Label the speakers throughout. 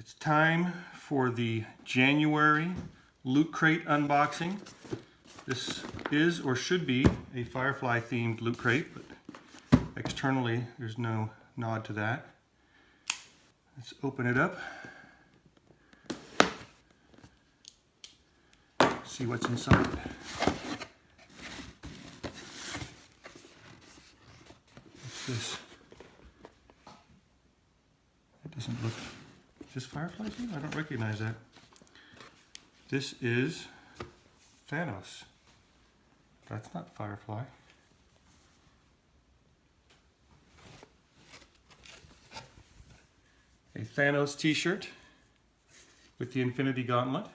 Speaker 1: It's time for the January Loot Crate unboxing. This is or should be a Firefly themed Loot Crate, but externally there's no nod to that. Let's open it up. See what's inside. What's this? It doesn't look... Is this Firefly theme? I don't recognize that. This is Thanos. That's not Firefly. A Thanos t-shirt with the Infinity Gauntlet.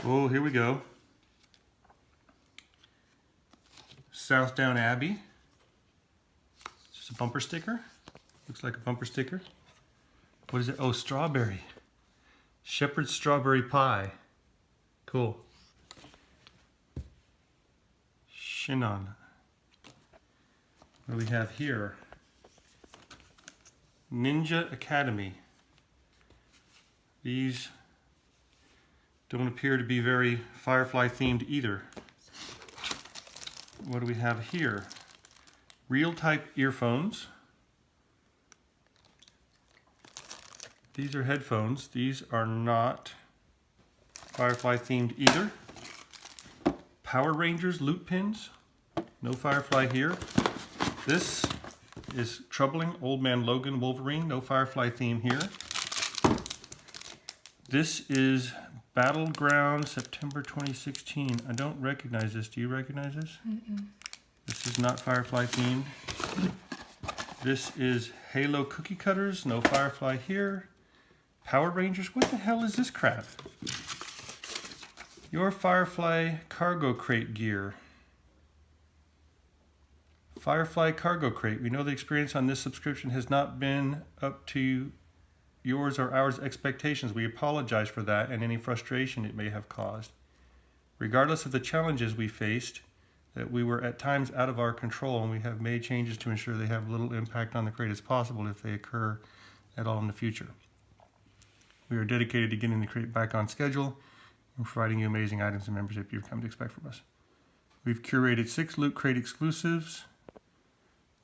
Speaker 1: Oh, here we go. Southdown Abbey. Just a bumper sticker. Looks like a bumper sticker. What is it? Oh, strawberry. Shepherd's strawberry pie. Cool. Shinon. What do we have here? Ninja Academy. These don't appear to be very Firefly themed either. What do we have here? Real type earphones. These are headphones. These are not Firefly themed either. Power Rangers loot pins. No Firefly here. This is Troubling Old Man Logan Wolverine. No Firefly theme here. This is Battleground September 2016. I don't recognize this. Do you recognize this? Mm-mm. This is not Firefly themed. This is Halo Cookie Cutters. No Firefly here. Power Rangers. What the hell is this crap? Your Firefly cargo crate gear. Firefly cargo crate. We know the experience on this subscription has not been up to yours or ours expectations. We apologize for that and any frustration it may have caused. Regardless of the challenges we faced, that we were at times out of our control, and we have made changes to ensure they have little impact on the crate as possible if they occur at all in the future. We are dedicated to getting the crate back on schedule and providing you amazing items and membership you've come to expect from us. We've curated 6 Loot Crate exclusives,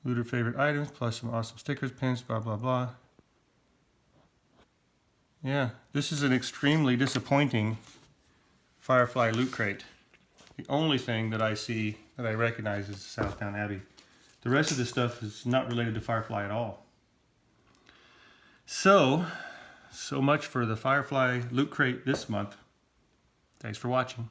Speaker 1: looter favorite items, plus some awesome stickers, pins, blah, blah, blah. Yeah, this is an extremely disappointing Firefly Loot Crate. The only thing that I see that I recognize is Southdown Abbey. The rest of this stuff is not related to Firefly at all. So much for the Firefly Loot Crate this month. Thanks for watching.